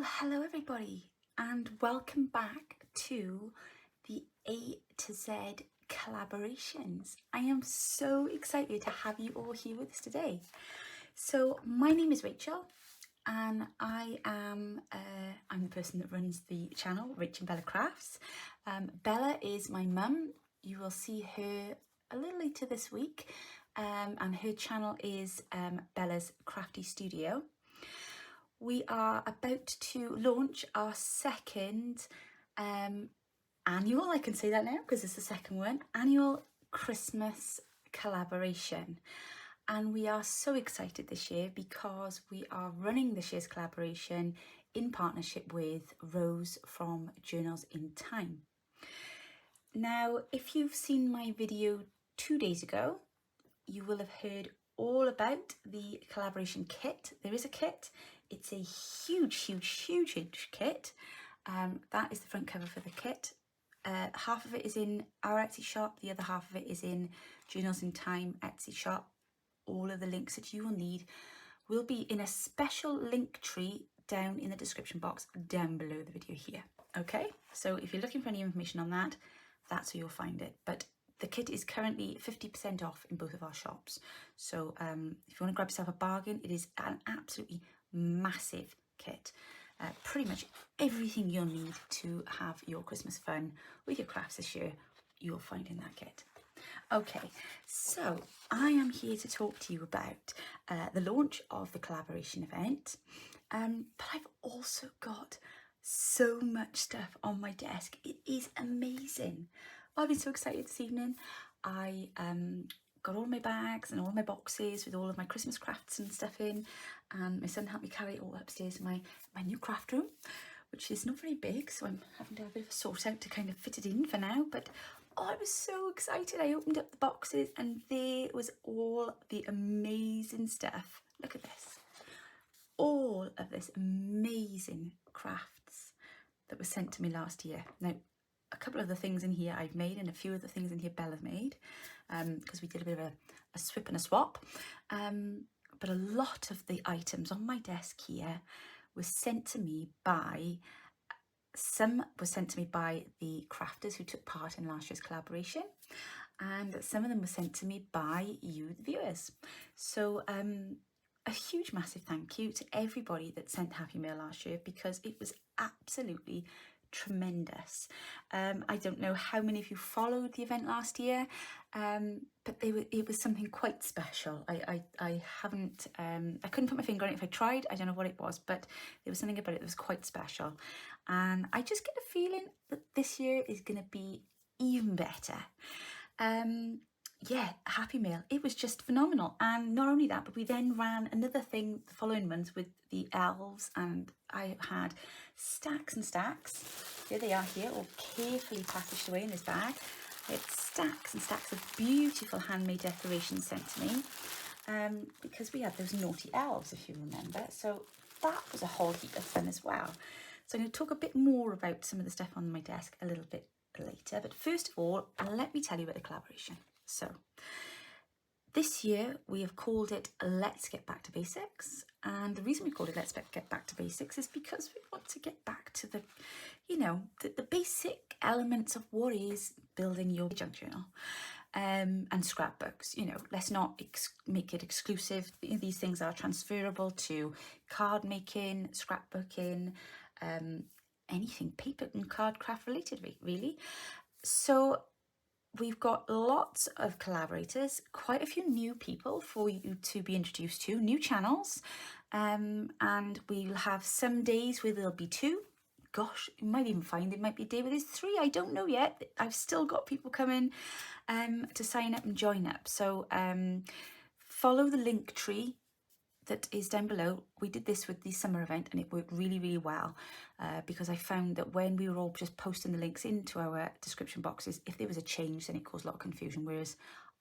Well, hello everybody, and welcome back to the A to Z collaborations. I am so excited to have you all here with us today. So my name is Rachel, and I'm the person that runs the channel, Rach and Bella Crafts. Bella is my mum. You will see her a little later this week, and her channel is Bella's Crafty Studio. We are about to launch our second annual, I can say that now because it's the second one, annual Christmas collaboration. And we are so excited this year because we are running this year's collaboration in partnership with Rose from Journals in Time. Now, if you've seen my video 2 days ago, you will have heard all about the collaboration kit. There is a kit. It's a huge kit. That is the front cover for the kit. Half of it is in our Etsy shop. The other half of it is in Journals in Time Etsy shop. All of the links that you will need will be in a special link tree down in the description box down below the video here. Okay, so if you're looking for any information on that, that's where you'll find it. But the kit is currently 50% off in both of our shops. So if you want to grab yourself a bargain, it is an absolutely massive kit. Pretty much everything you'll need to have your Christmas fun with your crafts this year, you'll find in that kit. Okay, so I am here to talk to you about the launch of the collaboration event, but I've also got so much stuff on my desk. It is amazing. I've been so excited this evening. I got all my bags and all my boxes with all of my Christmas crafts and stuff in, and my son helped me carry it all upstairs in my new craft room, which is not very big, so I'm having to have a bit of a sort out to kind of fit it in for now. But oh, I was so excited. I opened up the boxes and there was all the amazing stuff. Look at this. All of this amazing crafts that was sent to me last year. Now, a couple of the things in here I've made, and a few of the things in here Bella made, because we did a bit of a swip and a swap. But a lot of the items on my desk here was sent to me by, some was sent to me by the crafters who took part in last year's collaboration, and some of them were sent to me by you, the viewers. So a huge massive thank you to everybody that sent Happy Mail last year, because it was absolutely tremendous. I don't know how many of you followed the event last year, but it was something quite special. I haven't, I couldn't put my finger on it if I tried. I don't know what it was, but there was something about it that was quite special. And I just get a feeling that this year is going to be even better. Yeah, Happy Mail, it was just phenomenal. And not only that, but we then ran another thing the following months with the elves, and I had stacks and stacks. Here they are here, all carefully packaged away in this bag. I had stacks and stacks of beautiful handmade decorations sent to me, because we had those naughty elves, if you remember. So that was a whole heap of fun as well. So I'm going to talk a bit more about some of the stuff on my desk a little bit later. But first of all, let me tell you about the collaboration. So this year we have called it Let's Get Back to Basics, and the reason we called it Let's Get Back to Basics is because we want to get back to the, you know, the basic elements of what is building your junk journal and scrapbooks. You know, let's not make it exclusive. These things are transferable to card making, scrapbooking, anything paper and card craft related, really. So we've got lots of collaborators, quite a few new people for you to be introduced to, new channels, and we'll have some days where there'll be 2. Gosh, you might even find it might be a day where there's 3. I don't know yet. I've still got people coming to sign up and join up. So follow the link tree that is down below. We did this with the summer event and it worked really well, because I found that when we were all just posting the links into our description boxes, if there was a change, then it caused a lot of confusion, whereas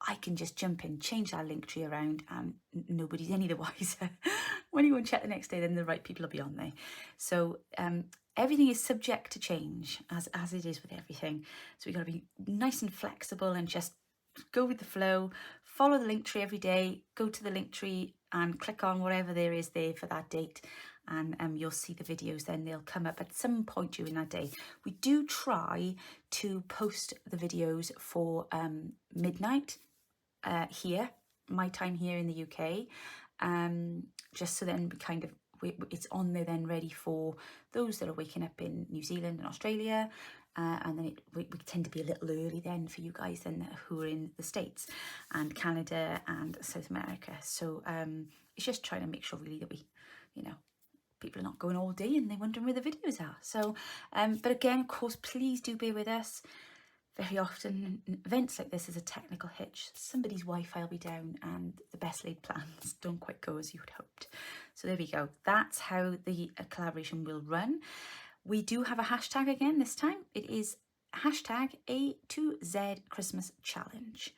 I can just jump in, change our link tree around, and nobody's any the wiser. When you go and check the next day, then the right people will be on there. So everything is subject to change, as it is with everything. So we've got to be nice and flexible and just go with the flow, follow the link tree every day, go to the link tree and click on whatever there is there for that date, and you'll see the videos then. They'll come up at some point during that day. We do try to post the videos for midnight here, my time here in the UK, just so then it's on there then ready for those that are waking up in New Zealand and Australia, and then we tend to be a little early then for you guys then who are in the States and Canada and South America. So it's just trying to make sure really that we, you know, people are not going all day and they're wondering where the videos are. So but again, of course, please do bear with us. Very often events like this is a technical hitch. Somebody's Wi-Fi will be down and the best laid plans don't quite go as you had hoped. So there we go. That's how the collaboration will run. We do have a hashtag again this time. It is hashtag A2Z Christmas Challenge.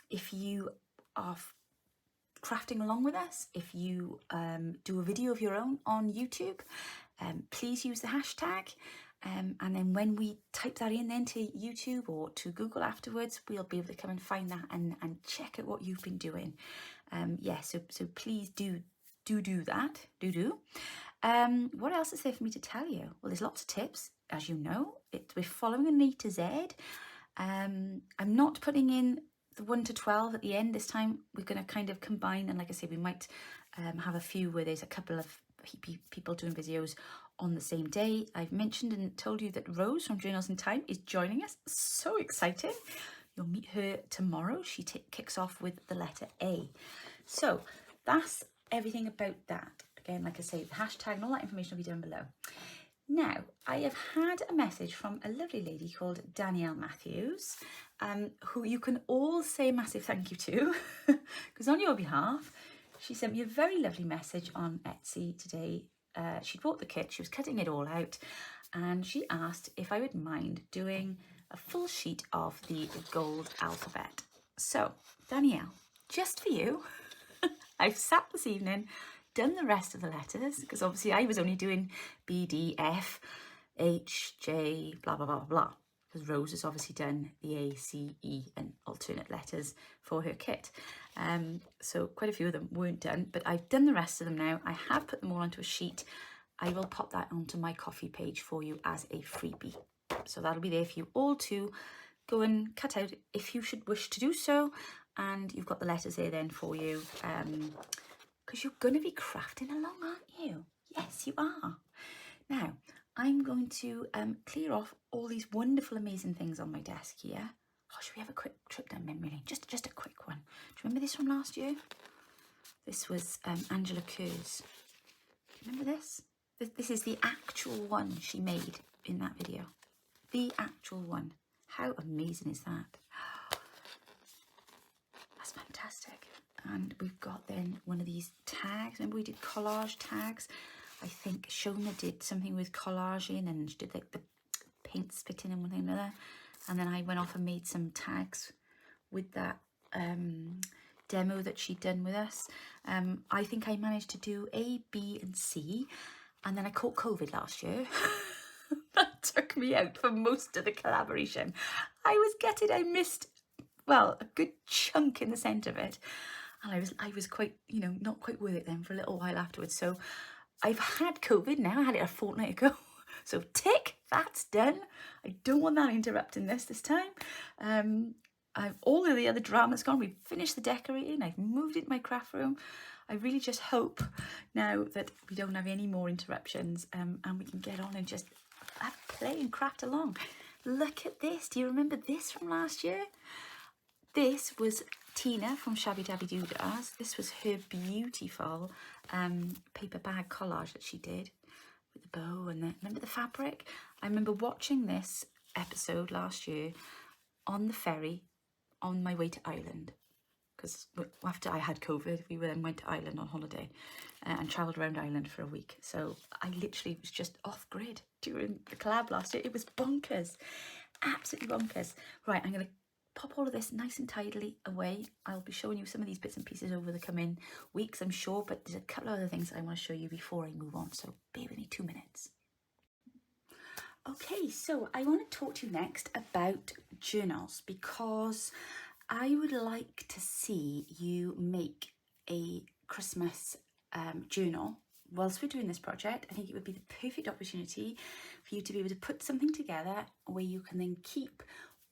If you are crafting along with us, if you do a video of your own on YouTube, please use the hashtag. And then when we type that in then to YouTube or to Google afterwards, we'll be able to come and find that and check out what you've been doing. Yeah, so please do that. What else is there for me to tell you? Well, there's lots of tips, as you know. We're following an A to Z. I'm not putting in the 1 to 12 at the end this time. We're going to kind of combine, and like I say, we might have a few where there's a couple of people doing videos on the same day. I've mentioned and told you that Rose from Journals in Time is joining us. So exciting. You'll meet her tomorrow. She kicks off with the letter A. So that's everything about that. Again, like I say, the hashtag and all that information will be down below. Now, I have had a message from a lovely lady called Danielle Matthews, who you can all say a massive thank you to, because on your behalf, she sent me a very lovely message on Etsy today. She bought the kit, she was cutting it all out, and she asked if I would mind doing a full sheet of the gold alphabet. So, Danielle, just for you, I've sat this evening, done the rest of the letters, because obviously I was only doing B, D, F, H, J, blah, blah, blah, blah, because Rose has obviously done the A, C, E and alternate letters for her kit. So quite a few of them weren't done, but I've done the rest of them now. I have put them all onto a sheet. I will pop that onto my coffee page for you as a freebie. So that'll be there for you all to go and cut out if you should wish to do so. And you've got the letters there then for you, because you're going to be crafting along, aren't you? Yes, you are. Now, I'm going to clear off all these wonderful, amazing things on my desk here. Oh, should we have a quick trip down memory lane? Just a quick one. Do you remember this from last year? This was Angela Kerr's. Remember this? This is the actual one she made in that video. The actual one. How amazing is that? That's fantastic. And we've got then one of these tags. Remember we did collage tags? I think Shona did something with collaging and she did like the paint spitting and one thing and another. And then I went off and made some tags with that demo that she'd done with us. I think I managed to do A, B and C. And then I caught COVID last year. That took me out for most of the collaboration. I missed, well, a good chunk in the centre of it. And I was quite, you know, not quite with it then for a little while afterwards. So I've had COVID now. I had it a fortnight ago. So tick, that's done. I don't want that interrupting this time. All of the other drama's gone. We've finished the decorating. I've moved it in my craft room. I really just hope now that we don't have any more interruptions and we can get on and just play and craft along. Look at this. Do you remember this from last year? This was Tina from Shabby Dabby Doodahs. This was her beautiful paper bag collage that she did with the bow and remember the fabric? I remember watching this episode last year on the ferry on my way to Ireland, because after I had COVID, we then went to Ireland on holiday and travelled around Ireland for a week. So I literally was just off grid during the collab last year. It was bonkers, absolutely bonkers. Right, I'm going to pop all of this nice and tidily away. I'll be showing you some of these bits and pieces over the coming weeks, I'm sure, but there's a couple of other things I want to show you before I move on, so bear with me 2 minutes. Okay, so I want to talk to you next about journals, because I would like to see you make a Christmas journal whilst we're doing this project, I think it would be the perfect opportunity for you to be able to put something together where you can then keep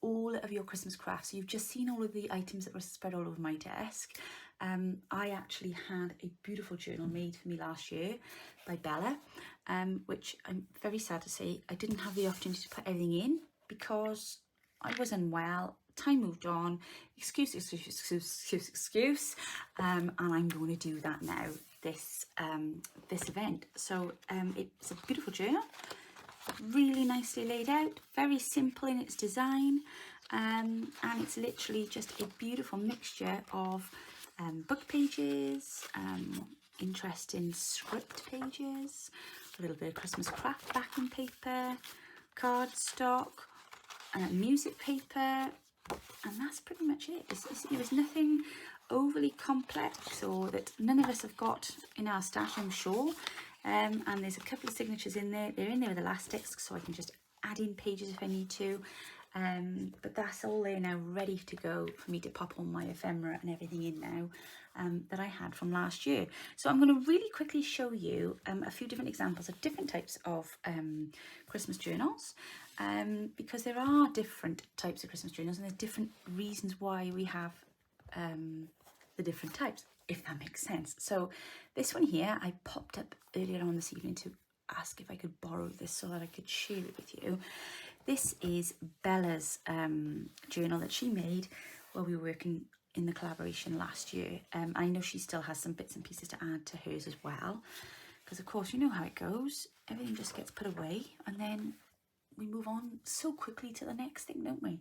all of your Christmas crafts. So you've just seen all of the items that were spread all over my desk. I actually had a beautiful journal made for me last year by Bella, which I'm very sad to say I didn't have the opportunity to put everything in because I was unwell. Time moved on, excuse, and I'm going to do that now, this event. So it's a beautiful journal, really nicely laid out, very simple in its design, and it's literally just a beautiful mixture of book pages, interesting script pages, a little bit of Christmas craft backing paper, cardstock, music paper, and that's pretty much it. It was nothing overly complex or that none of us have got in our stash, I'm sure. And there's a couple of signatures in there. They're in there with elastics, so I can just add in pages if I need to. But that's all there now, ready to go for me to pop on my ephemera and everything in now that I had from last year. So I'm going to really quickly show you a few different examples of different types of Christmas journals, because there are different types of Christmas journals and there's different reasons why we have the different types, if that makes sense. So this one here, I popped up earlier on this evening to ask if I could borrow this so that I could share it with you. This is Bella's journal that she made while we were working in the collaboration last year. I know she still has some bits and pieces to add to hers as well, because of course you know how it goes, everything just gets put away and then we move on so quickly to the next thing, don't we?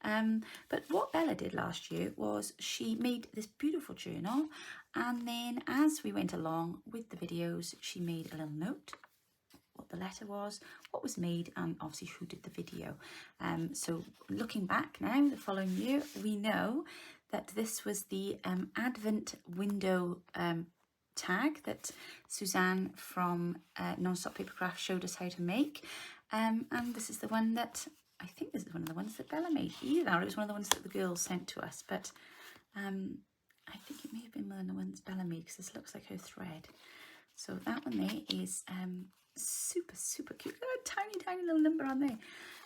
But what Bella did last year was she made this beautiful journal, and then as we went along with the videos, she made a little note, what the letter was, what was made, and obviously who did the video. So looking back now, the following year, we know that this was the Advent window tag that Suzanne from Non-Stop Papercraft showed us how to make. And this is the one that, I think this is one of the ones that Bella made. Either it was one of the ones that the girls sent to us, but I think it may have been one of the ones Bella made, because this looks like her thread. So that one there is super cute. Got a tiny little number on there,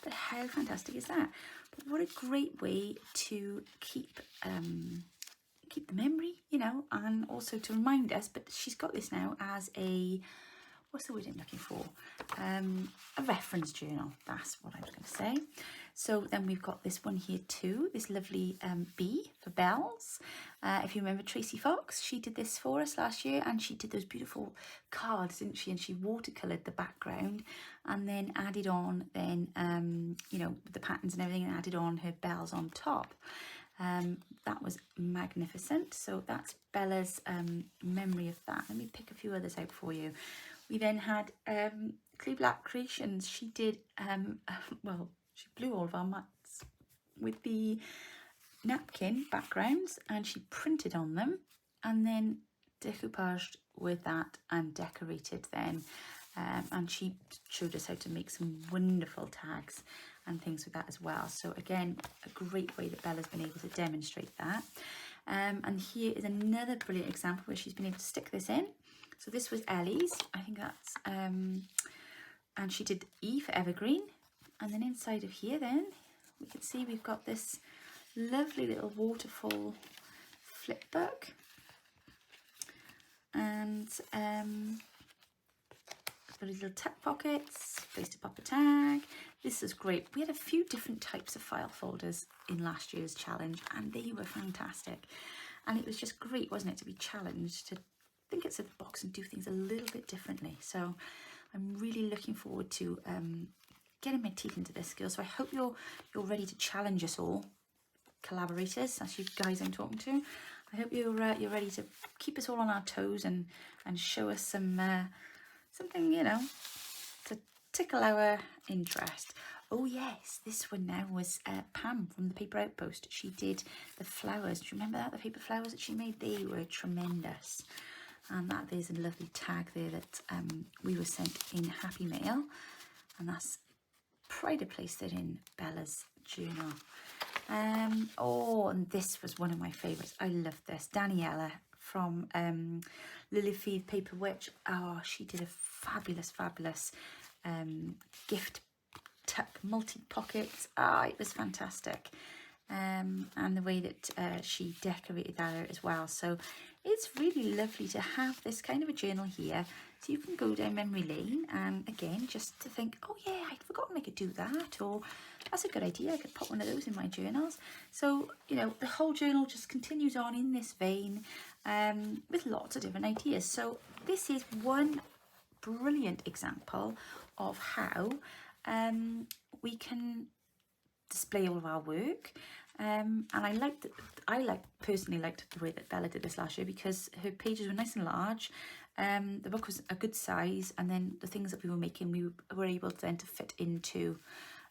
but how fantastic is that? But what a great way to keep the memory, you know, and also to remind us. But she's got this now as a, what's the word I'm looking for? A reference journal. That's what I was going to say. So then we've got this one here too, this lovely bee for bells. If you remember Tracy Fox, she did this for us last year, and she did those beautiful cards, didn't she? And she watercoloured the background and then added on then, you know, the patterns and everything, and added on her bells on top. That was magnificent. So that's Bella's memory of that. Let me pick a few others out for you. We then had Clay Black Creations. She did, well, she blew all of our mats with the napkin backgrounds, and she printed on them and then decoupaged with that and decorated then. And she showed us how to make some wonderful tags and things with that as well. So again, a great way that Bella's been able to demonstrate that. And here is another brilliant example where she's been able to stick this in. So this was Ellie's, I think that's, and she did E for evergreen. And then inside of here then, we can see we've got this lovely little waterfall flip book. And got these little tuck pockets, place to pop a tag. This is great. We had a few different types of file folders in last year's challenge, and they were fantastic. And it was just great, wasn't it, to be challenged to think outside the box and do things a little bit differently. So I'm really looking forward to getting my teeth into this skill. So I hope you're ready to challenge us all, collaborators. That's you guys I'm talking to. I hope you're ready to keep us all on our toes and show us some something, you know, to tickle our interest. Oh yes, this one now was Pam from the Paper Outpost. She did the flowers. Do you remember that? The paper flowers that she made? They were tremendous. And that there's a lovely tag there that we were sent in Happy Mail. And that's pride to place that in Bella's journal. Oh, and this was one of my favourites. I love this. Daniela from Lily Feed Paper Witch. Oh, she did a fabulous gift tuck multi-pockets. It was fantastic. And the way that she decorated that as well. So it's really lovely to have this kind of a journal here, so you can go down memory lane and again just to think, oh yeah, I'd forgotten I could do that, or that's a good idea, I could put one of those in my journals. So, you know, the whole journal just continues on in this vein with lots of different ideas. So this is one brilliant example of how we can display all of our work. And I personally liked the way that Bella did this last year, because her pages were nice and large. The book was a good size, and then the things that we were making, we were able then to fit into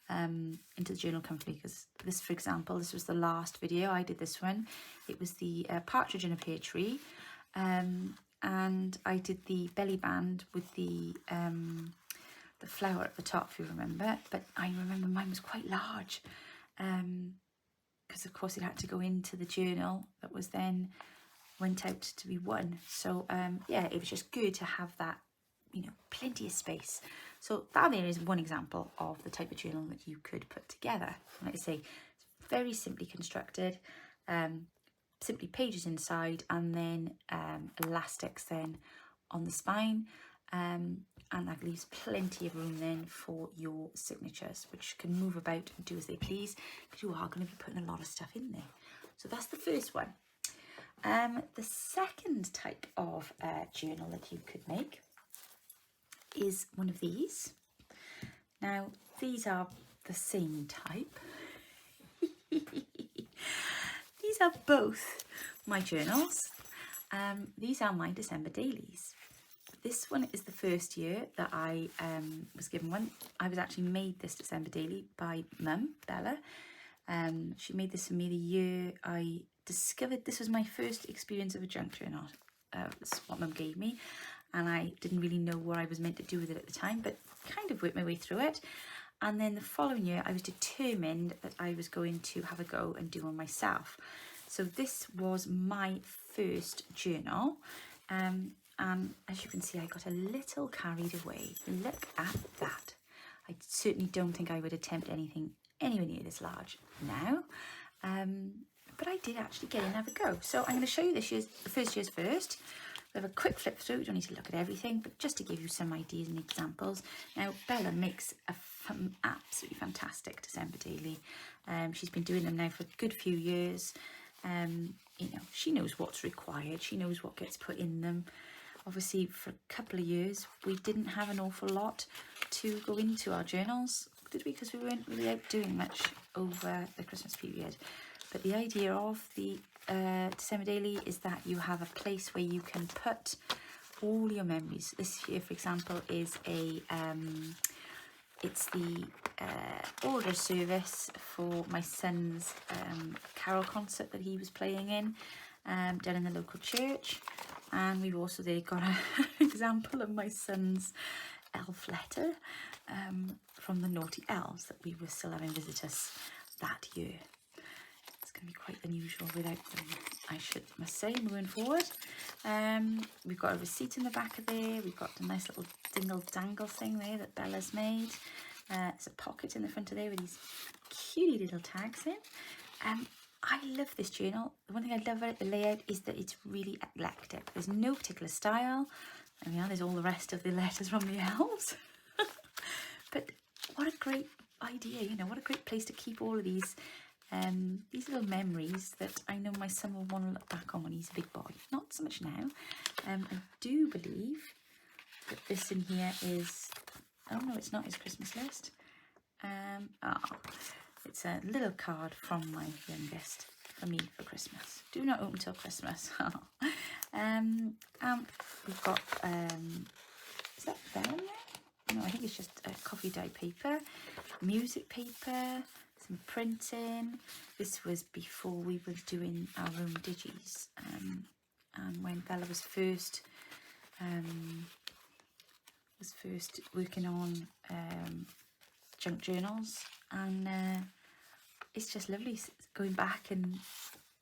the journal comfortably. Because this, for example, this was the last video I did. This one, it was the partridge in a pear tree, and I did the belly band with the flower at the top, if you remember. But I remember mine was quite large, because of course it had to go into the journal that was then went out to be won. So yeah, it was just good to have that, you know, plenty of space. So that there is one example of the type of journal that you could put together. Like I say, it's very simply constructed, simply pages inside, and then elastics then on the spine, and that leaves plenty of room then for your signatures, which can move about and do as they please, because you are going to be putting a lot of stuff in there. So that's the first one. The second type of journal that you could make is one of these. Now, these are the same type. These are both my journals. These are my December dailies. This one is the first year that I was given one. I was actually made this December daily by Mum, Bella. She made this for me the year I discovered this was my first experience of a junk journal. That's what Mum gave me, and I didn't really know what I was meant to do with it at the time, but kind of worked my way through it. And then the following year I was determined that I was going to have a go and do one myself. So this was my first journal, and as you can see, I got a little carried away. Look at that. I certainly don't think I would attempt anything anywhere near this large now, but I did actually get in and have a go. So I'm going to show you the first year's first. We have a quick flip through. You don't need to look at everything, but just to give you some ideas and examples. Now, Bella makes a absolutely fantastic December daily. She's been doing them now for a good few years. You know, she knows what's required. She knows what gets put in them. Obviously, for a couple of years, we didn't have an awful lot to go into our journals, did we? Because we weren't really out doing much over the Christmas period. But the idea of the December daily is that you have a place where you can put all your memories. This year, for example, is it's the order service for my son's carol concert that he was playing in, down in the local church. And we've also there got an example of my son's elf letter from the naughty elves that we were still having visitors that year. It's going to be quite unusual without them, I must say, moving forward. We've got a receipt in the back of there. We've got a nice little dingle dangle thing there that Bella's made. There's a pocket in the front of there with these cutie little tags in. I love this journal. The one thing I love about the layout is that it's really eclectic. There's no particular style. And yeah, there's all the rest of the letters from the elves. But what a great idea, you know, what a great place to keep all of these little memories that I know my son will want to look back on when he's a big boy. Not so much now. I do believe that this in here is, oh no, it's not his Christmas list. It's a little card from my youngest for me for Christmas. Do not open till Christmas. We've got, is that vellum there? No, I think it's just coffee dye paper, music paper, some printing. This was before we were doing our own digis, and when Bella was first working on junk journals, and it's just lovely going back and,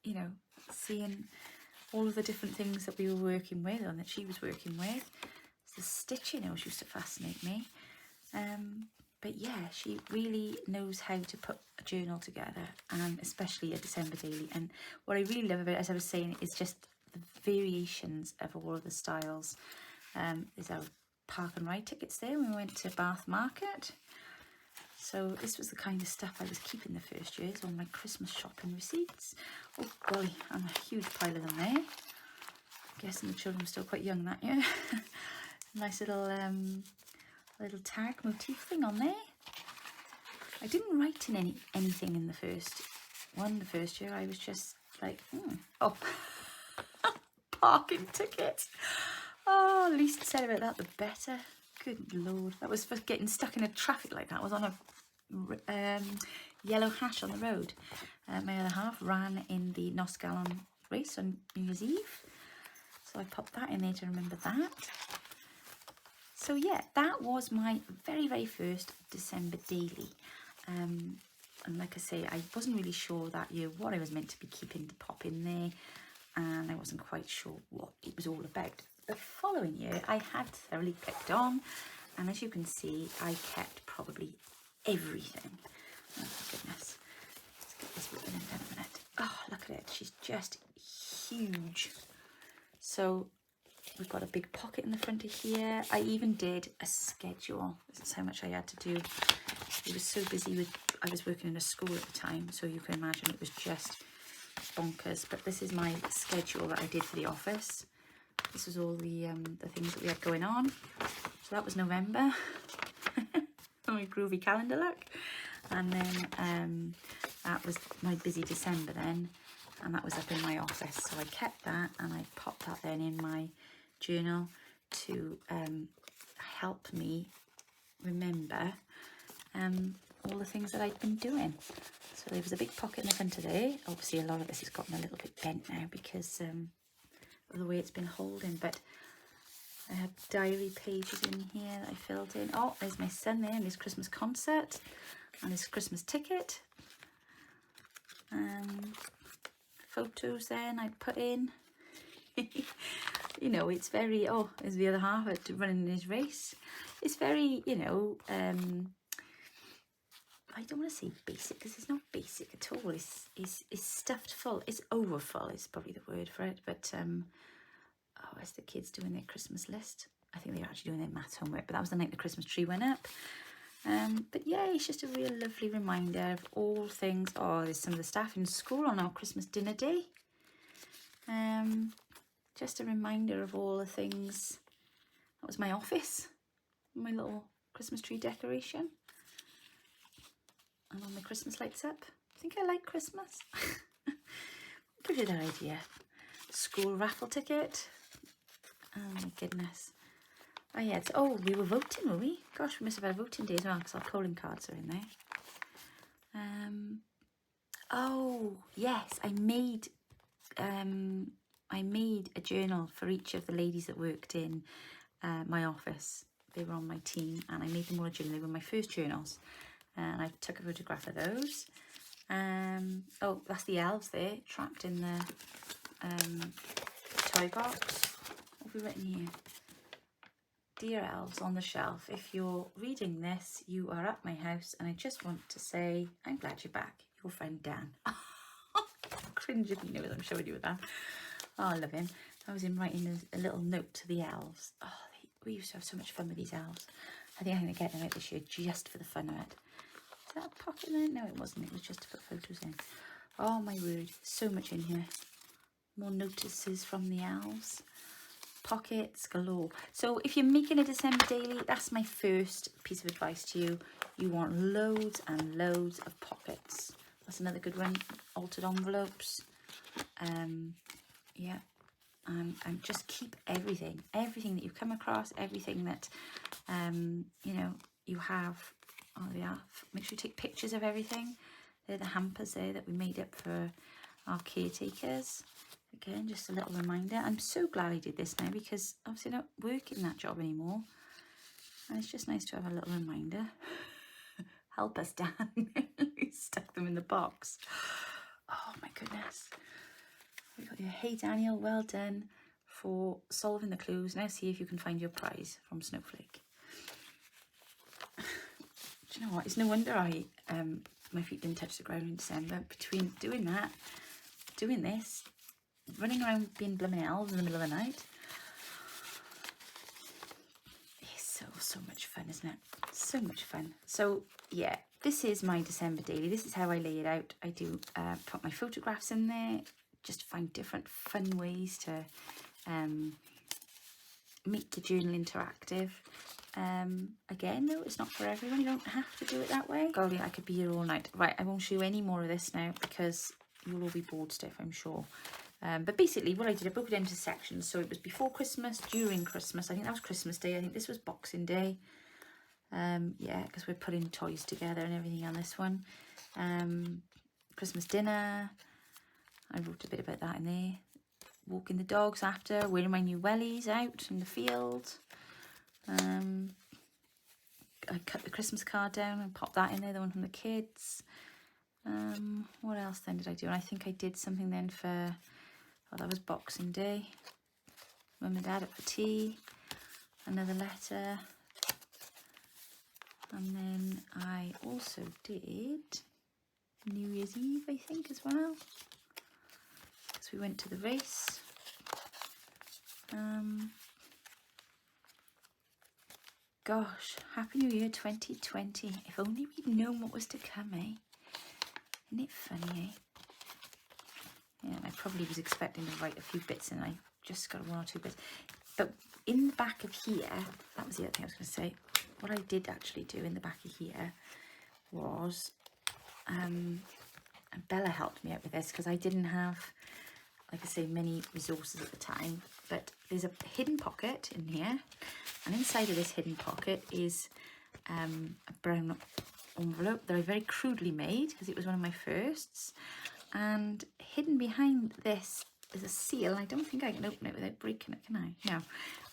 you know, seeing all of the different things that we were working with and that she was working with. The stitching always used to fascinate me. But yeah, she really knows how to put a journal together, and especially a December daily. And what I really love about it, as I was saying, is just the variations of all of the styles. There's our park and ride tickets there when we went to Bath Market. So this was the kind of stuff I was keeping the first years, all my Christmas shopping receipts. Oh golly, and a huge pile of them there. I'm guessing the children were still quite young that year. Nice little little tag motif thing on there. I didn't write in anything in the first year. I was just like, oh, parking ticket. Oh, least said about that, the better. Good Lord, that was for getting stuck in a traffic like that. I was on a yellow hash on the road. My other half ran in the Nos Gallon race on New Year's Eve, so I popped that in there to remember that. So yeah, that was my very first December daily. And like I say, I wasn't really sure that year what I was meant to be keeping to pop in there, and I wasn't quite sure what it was all about. The following year, I had thoroughly clicked on, and as you can see, I kept probably everything. Oh my goodness. Let's get this ribbon in a minute. Oh, look at it. She's just huge. So we've got a big pocket in the front of here. I even did a schedule. This is how much I had to do. I was so busy with, I was working in a school at the time, so you can imagine it was just bonkers. But this is my schedule that I did for the office. This was all the things that we had going on. So that was November. My groovy calendar look. And then that was my busy December then. And that was up in my office. So I kept that and I popped that then in my journal to help me remember all the things that I'd been doing. So there was a big pocket in the front of there. Obviously a lot of this has gotten a little bit bent now because of the way it's been holding, but I had diary pages in here that I filled in. Oh, there's my son there and his Christmas concert and his Christmas ticket. Photos then I'd put in. You know, it's very, oh, there's the other half running in his race. It's very, you know, I don't want to say basic because it's not basic at all. It's stuffed full. It's over full is probably the word for it. But oh, as the kids doing their Christmas list. I think they were actually doing their maths homework, but that was the night the Christmas tree went up. But yeah, it's just a real lovely reminder of all things. Oh, there's some of the staff in school on our Christmas dinner day. Just a reminder of all the things. That was my office, my little Christmas tree decoration. And all my Christmas lights up. I think I like Christmas. Give you that idea. School raffle ticket. Oh my goodness. Oh yeah, oh, we were voting, were we? Gosh, we must have had a voting day as well because our polling cards are in there. Oh yes, I made a journal for each of the ladies that worked in my office. They were on my team, and I made them all a journal. They were my first journals, and I took a photograph of those. Oh, that's the elves there, trapped in the toy box. What have we written here? Dear elves on the shelf, if you're reading this, you are at my house, and I just want to say, I'm glad you're back. Your friend Dan. Cringe if you knew it, I'm showing you with that. Oh, I love him. I was in writing a little note to the elves. Oh, we used to have so much fun with these elves. I think I'm going to get them out this year just for the fun of it. Is that a pocket there? No, it wasn't. It was just to put photos in. Oh, my word. So much in here. More notices from the elves. Pockets galore. So if you're making a December daily, that's my first piece of advice to you. You want loads and loads of pockets. That's another good one. Altered envelopes. Yeah. And just keep everything that you come across, everything that you know you have. Oh, they are. Make sure you take pictures of everything. They're the hampers there that we made up for our caretakers. Again, just a little reminder. I'm so glad I did this now because obviously I don't work in that job anymore. And it's just nice to have a little reminder. Help us, Dan. We stuck them in the box. Oh my goodness. We've got your "Hey Daniel, well done for solving the clues. Now see if you can find your prize" from Snowflake. Do you know what? It's no wonder my feet didn't touch the ground in December. Between doing that, doing this, running around being blooming elves in the middle of the night. It's so much fun, isn't it? So much fun. So yeah, this is my December daily. This is how I lay it out. I do put my photographs in there, just find different fun ways to make the journal interactive. Again though, it's not for everyone. You don't have to do it that way. Golly, I could be here all night. Right, I won't show you any more of this now because you'll all be bored stiff, I'm sure. But basically what I did, I broke it into sections. So it was before Christmas, during Christmas. I think that was Christmas Day. I think this was Boxing Day. Yeah, because we're putting toys together and everything on this one. Christmas dinner. I wrote a bit about that in there. Walking the dogs after, wearing my new wellies out in the field. I cut the Christmas card down and popped that in there, the one from the kids. What else then did I do? And I think I did something then for, oh, that was Boxing Day. Mum and Dad up for tea. Another letter. And then I also did New Year's Eve, I think, as well. Because we went to the race. Gosh, Happy New Year 2020. If only we'd known what was to come, eh? Isn't it funny, eh? Yeah, I probably was expecting to write a few bits and I just got one or two bits. But in the back of here, that was the other thing I was going to say. What I did actually do in the back of here was, and Bella helped me out with this because I didn't have, like I say, many resources at the time. But there's a hidden pocket in here. And inside of this hidden pocket is a brown envelope that I very crudely made because it was one of my firsts. And hidden behind this is a seal. I don't think I can open it without breaking it, can I? No.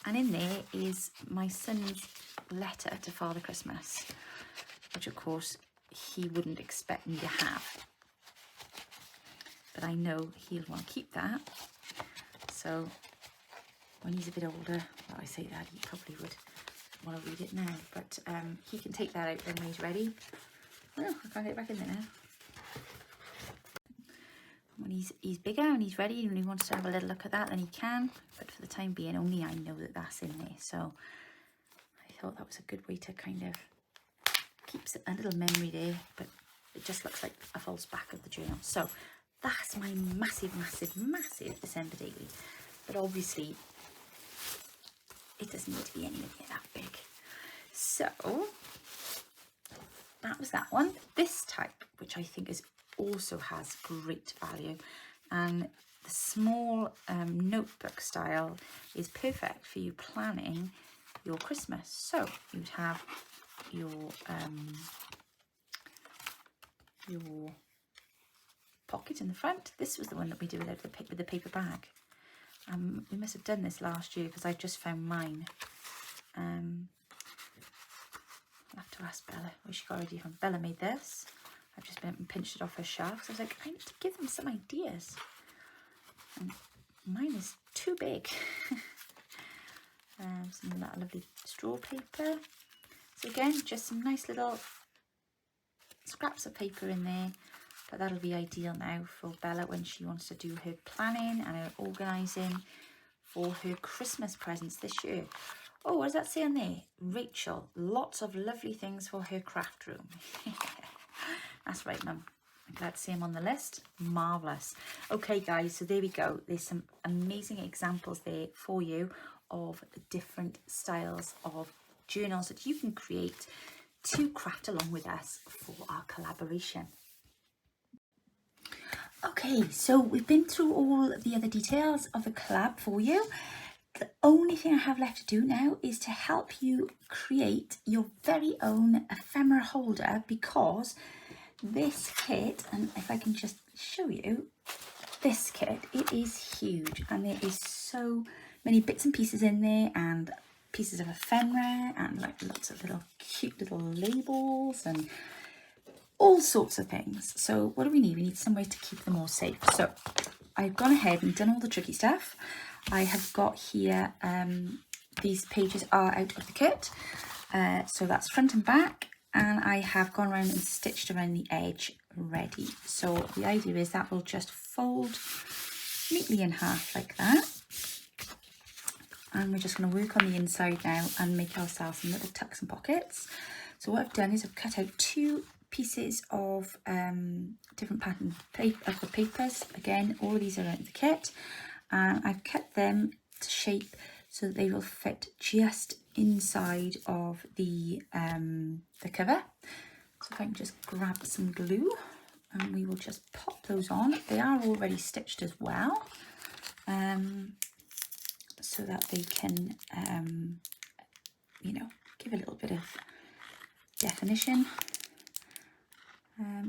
And in there is my son's letter to Father Christmas, which of course he wouldn't expect me to have. But I know he'll want to keep that. So when he's a bit older, well, I say that, he probably would want to read it now, but he can take that out then when he's ready. Oh, I can't get back in there now. When he's bigger and he's ready and he wants to have a little look at that, then he can, but for the time being, only I know that that's in there. So I thought that was a good way to kind of keep a little memory there, but it just looks like a false back of the journal. So that's my massive, massive, massive December daily. But obviously, it doesn't need to be anywhere near that big. So that was that one. This type, which I think also has great value, and the small notebook style is perfect for you planning your Christmas. So you'd have your pocket in the front. This was the one that we did with the paper bag. We must have done this last year because I just found mine. I'll have to ask Bella where she got it from. Bella made this. I've just been up and pinched it off her shelf. So I was like, I need to give them some ideas. And mine is too big. Some of that lovely straw paper. So again, just some nice little scraps of paper in there. But that'll be ideal now for Bella when she wants to do her planning and her organising for her Christmas presents this year. Oh, what does that say on there? Rachel, lots of lovely things for her craft room. That's right, Mum. I'm glad to see him on the list. Marvellous. Okay, guys, so there we go. There's some amazing examples there for you of different styles of journals that you can create to craft along with us for our collaboration. Okay, so we've been through all the other details of the collab for you. The only thing I have left to do now is to help you create your very own ephemera holder, because this kit, and if I can just show you this kit, it is huge and there is so many bits and pieces in there, and pieces of ephemera and like lots of little cute little labels and all sorts of things. So what do we need? We need somewhere to keep them all safe. So I've gone ahead and done all the tricky stuff. I have got here, these pages are out of the kit, so that's front and back, and I have gone around and stitched around the edge ready. So the idea is that will just fold neatly in half like that, and we're just going to work on the inside now and make ourselves some little tucks and pockets. So what I've done is I've cut out 2 pieces of different pattern of the papers. Again, all of these are out of the kit, and I've cut them to shape so that they will fit just inside of the cover. So if I can just grab some glue, and we will just pop those on. They are already stitched as well, so that they can, you know, give a little bit of definition.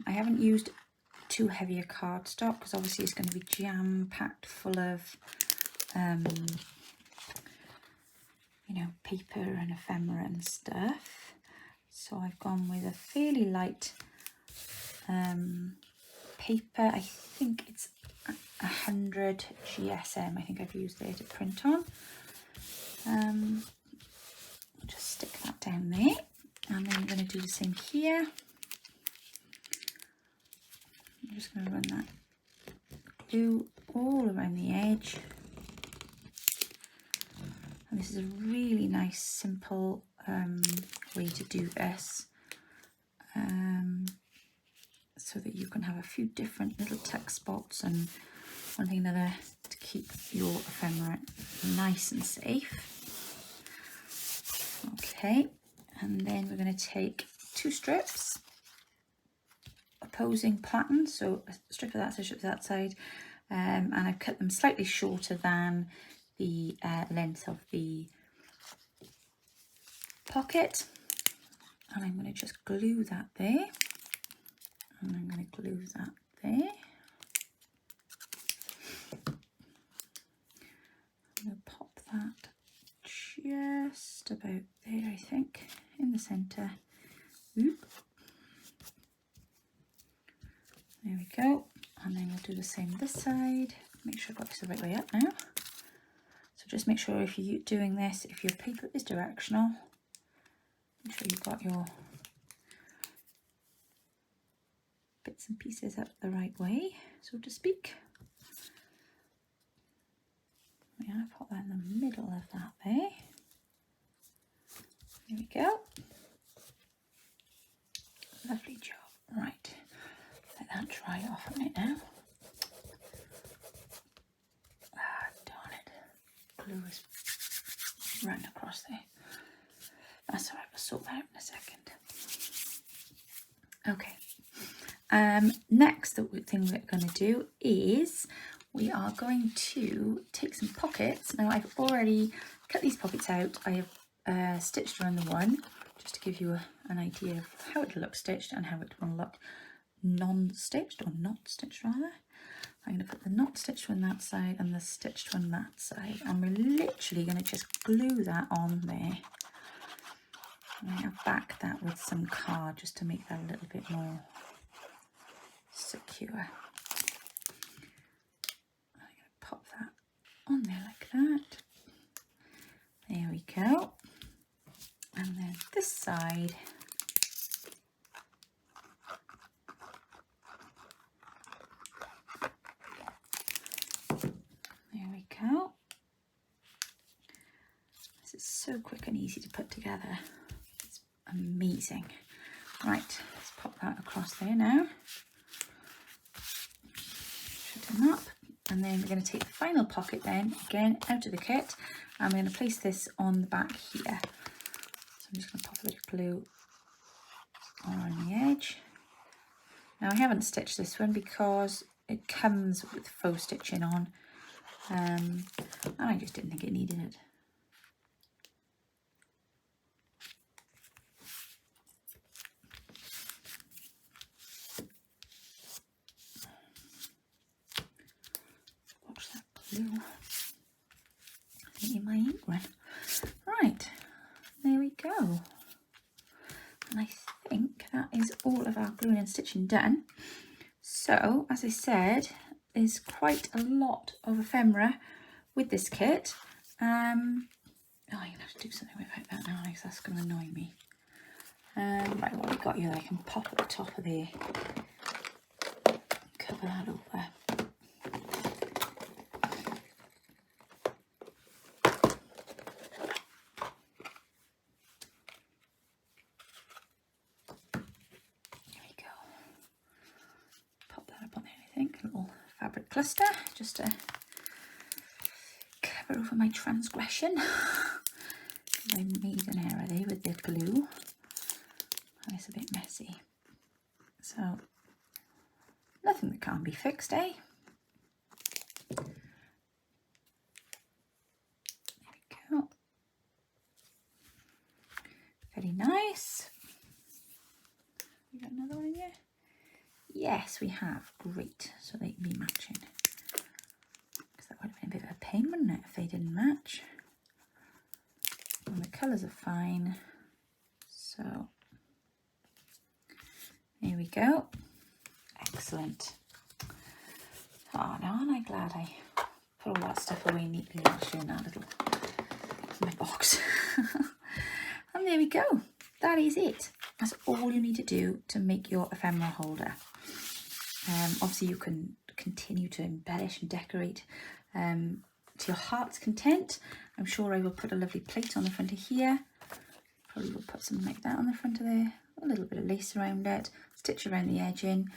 I haven't used too heavy a cardstock because obviously it's going to be jam-packed full of, you know, paper and ephemera and stuff. So I've gone with a fairly light paper. I think it's 100 GSM. I think I've used there to print on. I'll just stick that down there, and then I'm going to do the same here. I'm just going to run that glue all around the edge. And this is a really nice, simple way to do this, so that you can have a few different little tuck spots and one thing or another to keep your ephemera nice and safe. Okay, and then we're going to take 2 strips, opposing pattern, so a strip of that side, strip of that side, and I've cut them slightly shorter than the length of the pocket, and I'm going to just glue that there, and I'm going to glue that there. I'm going to pop that just about there, I think, in the centre. Oop. There we go, and then we'll do the same this side. Make sure I've got this the right way up now. So just make sure if you're doing this, if your paper is directional, make sure you've got your bits and pieces up the right way, so to speak. I'm going to pop that in the middle of that there. There we go. Lovely job. Right, let that dry off a minute now. Ah, darn it. Glue is run across there. That's all right, we'll sort that out in a second. Okay. Next, the thing we're going to do is we are going to take some pockets. Now, I've already cut these pockets out. I have stitched around the one, just to give you an idea of how it will look stitched and how it will look non-stitched, or not stitched rather. I'm going to put the not stitched one that side and the stitched one that side, and we're literally going to just glue that on there. I'm going to back that with some card just to make that a little bit more secure. I'm going to pop that on there like that. There we go. And then this side, there we go. This is so quick and easy to put together. It's amazing. Right, let's pop that across there now. Shut them up. And then we're going to take the final pocket then, again, out of the kit, and we're going to place this on the back here. So I'm just going to pop a bit of glue on the edge. Now, I haven't stitched this one because it comes with faux stitching on, and I just didn't think it needed it. Watch that glue. I think in my ink run. Right, there we go. And I think that is all of our gluing and stitching done. So, as I said, there's quite a lot of ephemera with this kit. Oh, I'm going to have to do something about that now, because that's going to annoy me. Right, what we got here, I can pop at the top of there. Cover that over. There we go. Pop that up on there, I think. A little fabric cluster, just to cover over my transgression. I made an error there with the glue. And it's a bit messy. So, nothing that can't be fixed, eh? There we go. Very nice. We got another one in here? Yes, we have. Great. So they can be matching. Because that would have been a bit of a pain, wouldn't it, if they didn't match? And the colours are fine. So, there we go. Excellent. Oh, now aren't I glad I put all that stuff away neatly last year in that little my box. And there we go. That is it. That's all you need to do to make your ephemera holder. Obviously you can continue to embellish and decorate to your heart's content. I'm sure I will put a lovely plate on the front of here. Probably will put something like that on the front of there. A little bit of lace around it, stitch around the edging.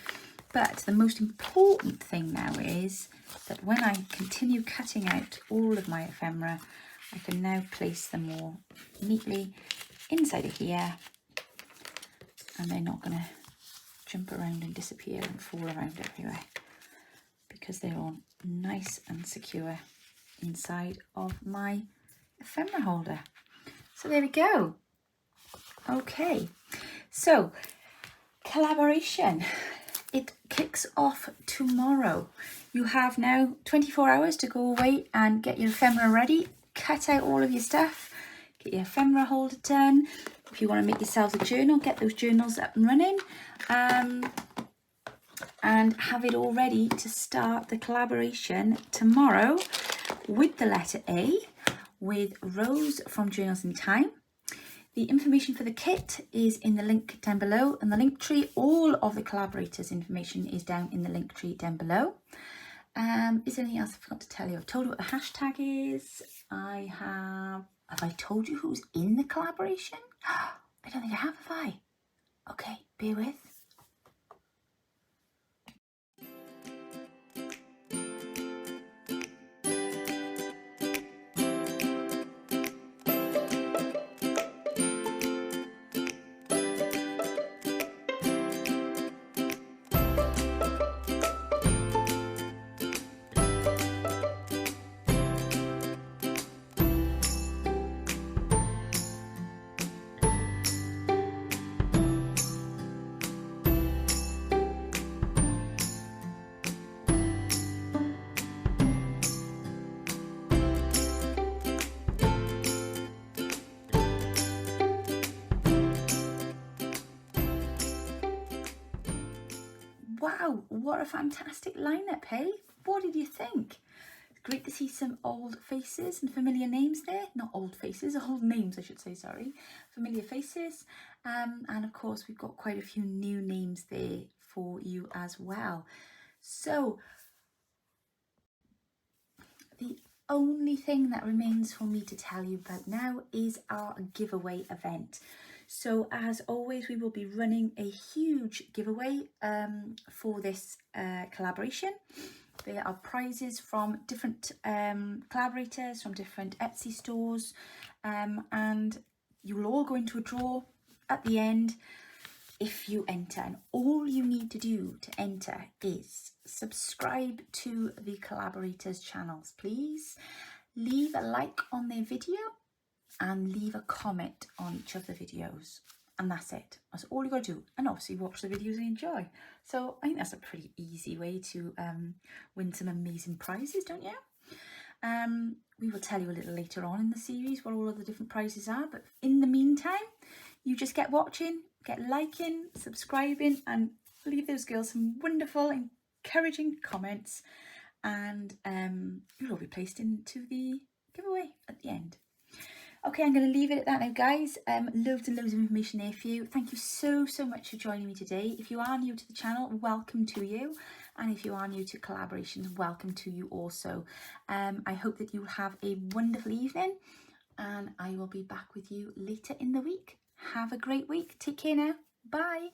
But the most important thing now is that when I continue cutting out all of my ephemera, I can now place them all neatly inside of here, and they're not going to jump around and disappear and fall around everywhere, because they're all nice and secure inside of my ephemera holder. So there we go. Okay, so collaboration, it kicks off tomorrow. You have now 24 hours to go away and get your ephemera ready, cut out all of your stuff, get your ephemera holder done. If you want to make yourselves a journal, get those journals up and running, and have it all ready to start the collaboration tomorrow with the letter A, with Rose from Journals in Time. The information for the kit is in the link down below, and the link tree, all of the collaborators information is down in the link tree down below. Is there anything else I forgot to tell you? I've told you what the hashtag is. Have I told you who's in the collaboration? I don't think I have I? Okay, bear with. Wow, what a fantastic lineup, hey? What did you think? It's great to see some old faces and familiar names there. Not old faces, old names I should say, sorry. Familiar faces. And of course we've got quite a few new names there for you as well. So, the only thing that remains for me to tell you about now is our giveaway event. So as always, we will be running a huge giveaway for this collaboration. There are prizes from different collaborators, from different Etsy stores, and you will all go into a draw at the end if you enter. And all you need to do to enter is subscribe to the collaborators channels, please. Leave a like on their video and leave a comment on each of the videos, and that's it. That's all you got to do, and obviously watch the videos and enjoy. So I think that's a pretty easy way to win some amazing prizes, don't you? We will tell you a little later on in the series what all of the different prizes are, but in the meantime, you just get watching, get liking, subscribing, and leave those girls some wonderful, encouraging comments. and it'll all be placed into the giveaway at the end. Okay, I'm going to leave it at that now, guys. Loads and loads of information there for you. Thank you so much for joining me today. If you are new to the channel, welcome to you. And if you are new to Collaborations, welcome to you also. I hope that you have a wonderful evening, and I will be back with you later in the week. Have a great week. Take care now. Bye.